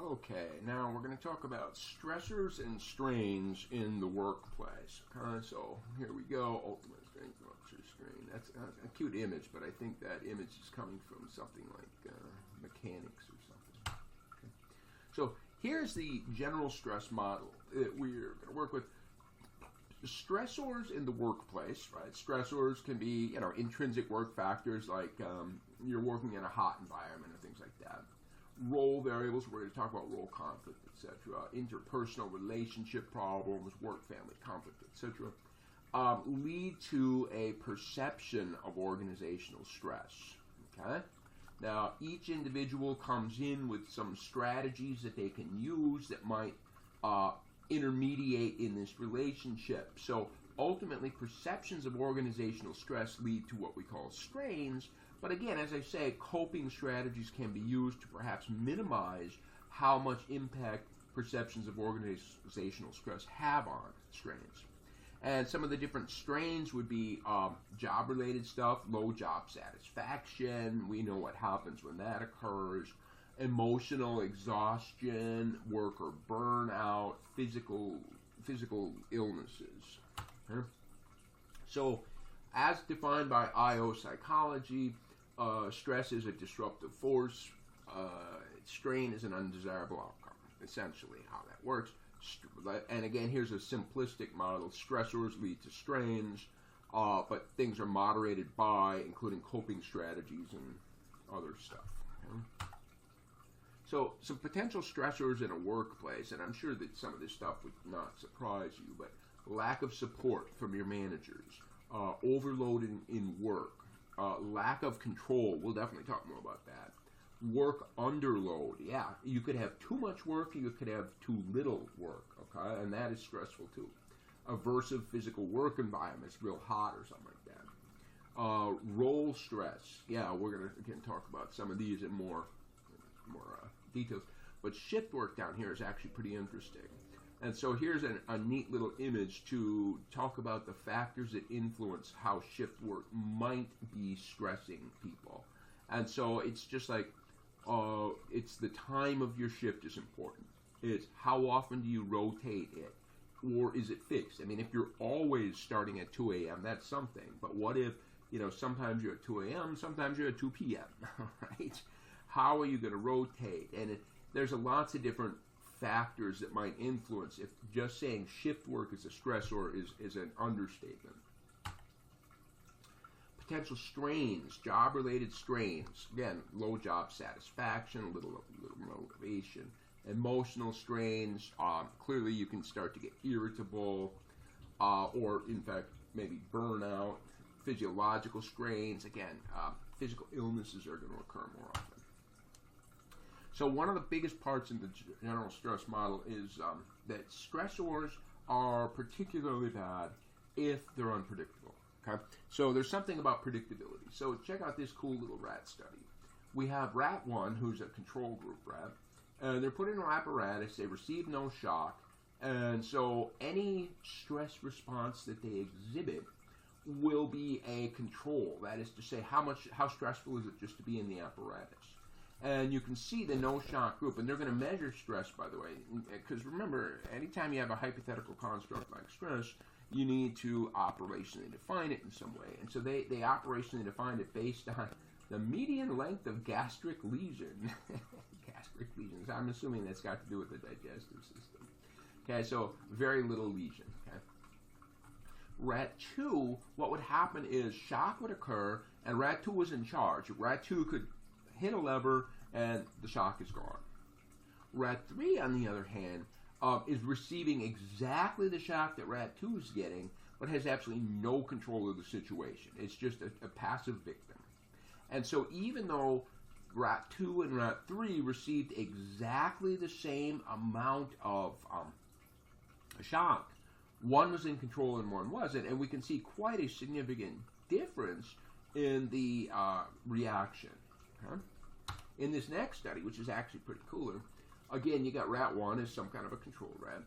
Okay, now we're going to talk about stressors and strains in the workplace. Okay, so here we go. Ultimate strain, rupture strain. That's a cute image, but I think that image is coming from something like mechanics or something. Okay. So here's the general stress model that we're going to work with. Stressors in the workplace, right? Stressors can be, intrinsic work factors like you're working in a hot environment or things like that. Role variables, we're going to talk about role conflict, etc. Interpersonal relationship problems, work-family conflict, etc. Lead to a perception of organizational stress. Okay? Now, each individual comes in with some strategies that they can use that might intermediate in this relationship. So, ultimately, perceptions of organizational stress lead to what we call strains. But again, as I say, coping strategies can be used to perhaps minimize how much impact perceptions of organizational stress have on strains. And some of the different strains would be job-related stuff, low job satisfaction. We know what happens when that occurs. Emotional exhaustion, worker burnout, physical illnesses. Okay? So, as defined by IO psychology, stress is a disruptive force. Strain is an undesirable outcome, essentially how that works. And again, here's a simplistic model. Stressors lead to strains, but things are moderated by, including coping strategies and other stuff. Okay? So, some potential stressors in a workplace, and I'm sure that some of this stuff would not surprise you, but lack of support from your managers, overloading in work, lack of control. We'll definitely talk more about that. Work underload. Yeah, you could have too much work, you could have too little work, okay? And that is stressful too. Aversive physical work environments, real hot or something like that. Role stress. Yeah, we're going to, again, talk about some of these in more details. But shift work down here is actually pretty interesting. And so here's a neat little image to talk about the factors that influence how shift work might be stressing people. And so it's just like, it's the time of your shift is important. It's how often do you rotate it? Or is it fixed? I mean, if you're always starting at 2 a.m., that's something. But what if, sometimes you're at 2 a.m., sometimes you're at 2 p.m., right? How are you going to rotate? And there's lots of different factors that might influence. If just saying shift work is a stressor is an understatement. Potential strains, job-related strains. Again, low job satisfaction, little motivation. Emotional strains. Clearly, you can start to get irritable, or in fact, maybe burnout. Physiological strains. Again, physical illnesses are going to occur more often. So one of the biggest parts in the general stress model is that stressors are particularly bad if they're unpredictable. Okay? So there's something about predictability. So check out this cool little rat study. We have rat 1, who's a control group rat, and they're put in an apparatus. They receive no shock, and so any stress response that they exhibit will be a control. That is to say, how stressful is it just to be in the apparatus? And you can see the no-shock group, and they're going to measure stress, by the way, because remember, anytime you have a hypothetical construct like stress, you need to operationally define it in some way. And so they operationally defined it based on the median length of gastric lesion. Gastric lesions. I'm assuming that's got to do with the digestive system. Okay, so very little lesion. Okay. Rat 2, what would happen is shock would occur, and Rat 2 was in charge. Rat 2 could hit a lever, and the shock is gone. Rat 3, on the other hand, is receiving exactly the shock that Rat 2 is getting, but has absolutely no control of the situation. It's just a passive victim. And so even though Rat 2 and Rat 3 received exactly the same amount of shock, one was in control and one wasn't, and we can see quite a significant difference in the reaction. Okay? In this next study, which is actually pretty cooler, again, you got rat 1 as some kind of a control rat.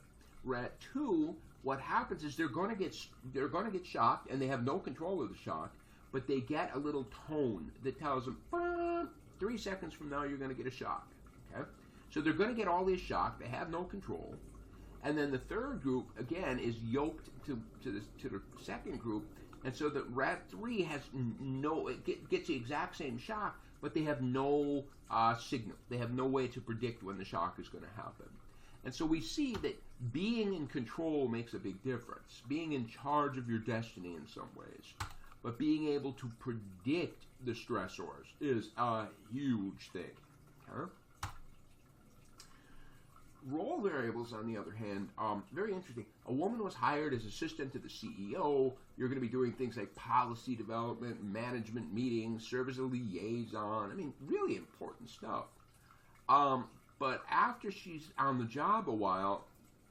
Rat 2, what happens is they're going to get shocked, and they have no control of the shock, but they get a little tone that tells them, 3 seconds from now, you're going to get a shock. Okay? So they're going to get all this shock. They have no control. And then the third group, again, is yoked to the second group. And so the rat 3 has gets the exact same shock, but they have no signal. They have no way to predict when the shock is going to happen. And so we see that being in control makes a big difference. Being in charge of your destiny in some ways. But being able to predict the stressors is a huge thing. Huh? Role variables, on the other hand, very interesting. A woman was hired as assistant to the CEO. You're going to be doing things like policy development, management meetings, serve as a liaison. I mean, really important stuff. But after she's on the job a while,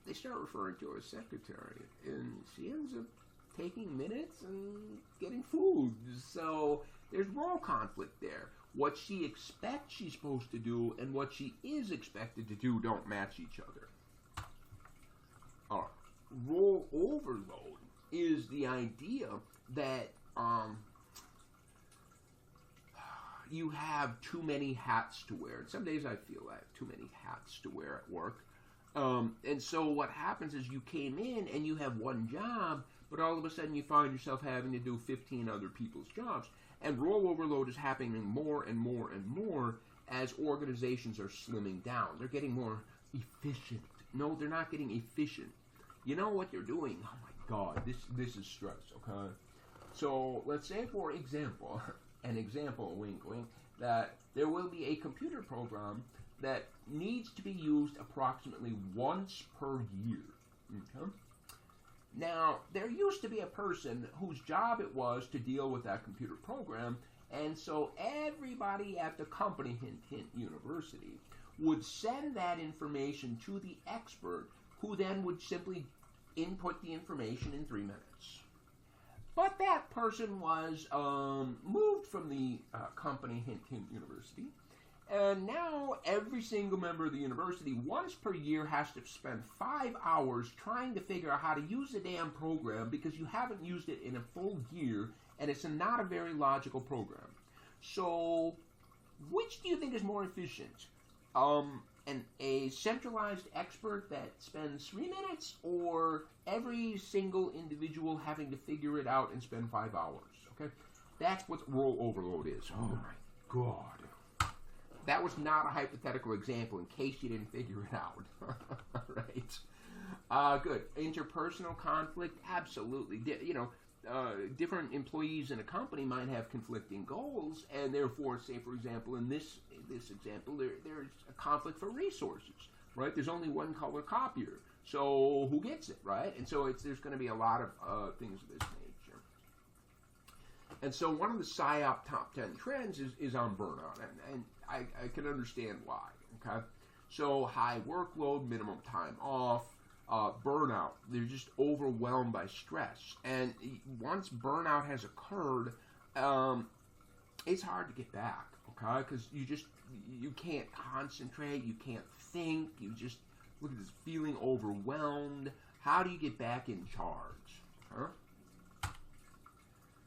they start referring to her as secretary. And she ends up taking minutes and getting food. So there's role conflict there. What she expects she's supposed to do and what she is expected to do don't match each other. Role overload is the idea that you have too many hats to wear. And some days I feel I have too many hats to wear at work. And so what happens is you came in and you have one job, but all of a sudden you find yourself having to do 15 other people's jobs. And role overload is happening more and more and more as organizations are slimming down. They're getting more efficient. No, they're not getting efficient. You know what they're doing? Oh my God, this is stress, okay? So let's say, for example, wink, wink, that there will be a computer program that needs to be used approximately once per year, okay? Now, there used to be a person whose job it was to deal with that computer program, and so everybody at the company, hint, hint, university, would send that information to the expert, who then would simply input the information in 3 minutes. But that person was moved from the company, hint, hint, university, and now every single member of the university, once per year, has to spend 5 hours trying to figure out how to use the damn program because you haven't used it in a full year, and it's not a very logical program. So, which do you think is more efficient? A centralized expert that spends 3 minutes, or every single individual having to figure it out and spend 5 hours? Okay, that's what role overload is. Oh my God. That was not a hypothetical example in case you didn't figure it out. Right. Good. Interpersonal conflict, absolutely. Different employees in a company might have conflicting goals, and therefore, say, for example, in this example, there's a conflict for resources, right? There's only one color copier, so who gets it, right? And so there's going to be a lot of things of this nature. And so one of the PSYOP top 10 trends is on burnout, and I can understand why, okay? So high workload, minimum time off, burnout. They're just overwhelmed by stress. And once burnout has occurred, it's hard to get back, okay? Because you can't concentrate, you can't think, you just look at this feeling overwhelmed. How do you get back in charge, huh?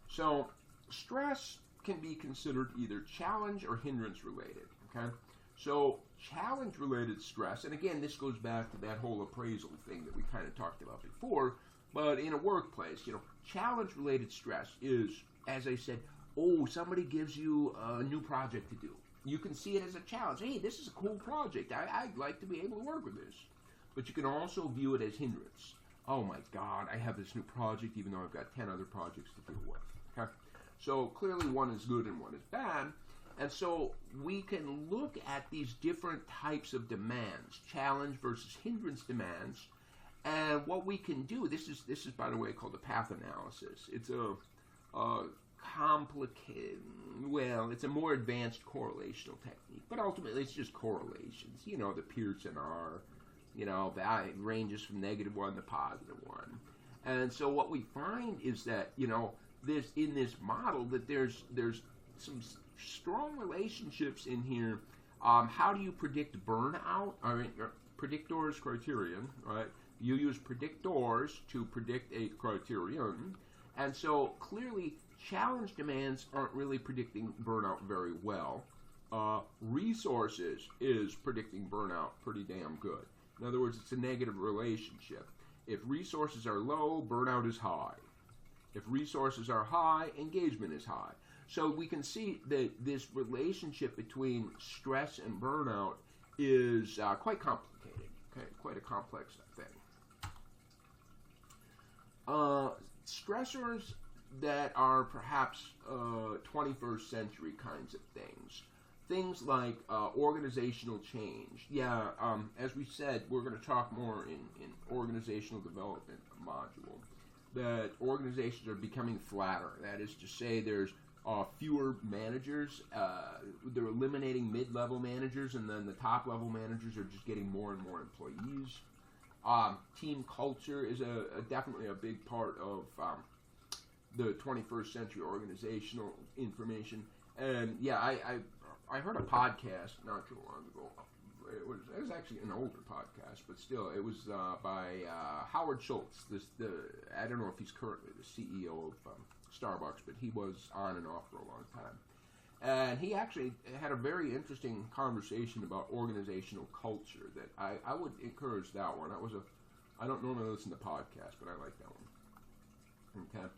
So stress can be considered either challenge or hindrance related, okay? So challenge related stress, and again, this goes back to that whole appraisal thing that we kind of talked about before, but in a workplace, challenge related stress is, as I said, somebody gives you a new project to do. You can see it as a challenge. Hey, this is a cool project. I'd like to be able to work with this. But you can also view it as hindrance. Oh my God, I have this new project even though I've got 10 other projects to deal with, okay? So clearly one is good and one is bad. And so we can look at these different types of demands, challenge versus hindrance demands, and what we can do, this is by the way called the path analysis. It's a complicated, it's a more advanced correlational technique, but ultimately it's just correlations. The Pearson R, that ranges from -1 to +1. And so what we find is that, in this model that there's some strong relationships in here. How do you predict burnout? Predictors criterion, right? You use predictors to predict a criterion, and so clearly challenge demands aren't really predicting burnout very well. Resources is predicting burnout pretty damn good. In other words, it's a negative relationship. If resources are low, burnout is high. If resources are high, engagement is high. So we can see that this relationship between stress and burnout is quite complicated, okay? Quite a complex thing. Stressors that are perhaps 21st century kinds of things. Things like organizational change. Yeah, as we said, we're going to talk more in organizational development module, that organizations are becoming flatter. That is to say, there's fewer managers. They're eliminating mid-level managers, and then the top-level managers are just getting more and more employees. Team culture is definitely a big part of the 21st century organizational information. And yeah, I heard a podcast not too long ago. It was actually an older podcast, but still, it was by Howard Schultz. I don't know if he's currently the CEO of Starbucks, but he was on and off for a long time. And he actually had a very interesting conversation about organizational culture that I would encourage that one. I don't normally listen to podcasts, but I like that one. Okay.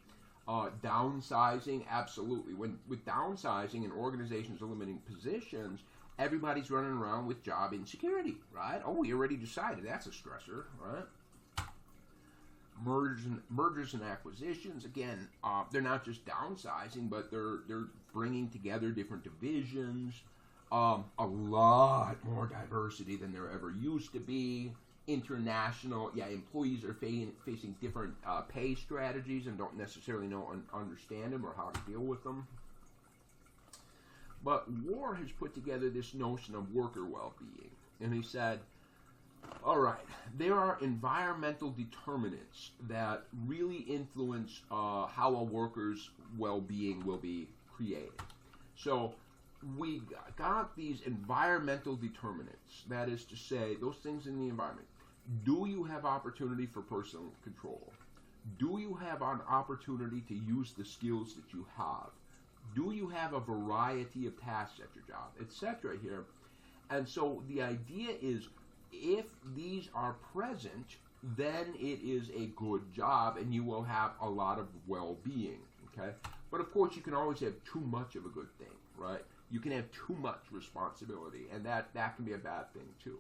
Downsizing, absolutely. With downsizing and organizations eliminating positions, everybody's running around with job insecurity, right? Oh, we already decided that's a stressor, right? Mergers and acquisitions, again, they're not just downsizing, but they're bringing together different divisions, a lot more diversity than there ever used to be. International, employees are facing different pay strategies and don't necessarily understand them or how to deal with them. But War has put together this notion of worker well-being, and he said, all right, there are environmental determinants that really influence how a worker's well-being will be created. So we got these environmental determinants, that is to say, those things in the environment. Do you have opportunity for personal control? Do you have an opportunity to use the skills that you have? Do you have a variety of tasks at your job, etc. here? And so the idea is, if these are present, then it is a good job and you will have a lot of well-being, okay? But of course, you can always have too much of a good thing, right? You can have too much responsibility, and that can be a bad thing too.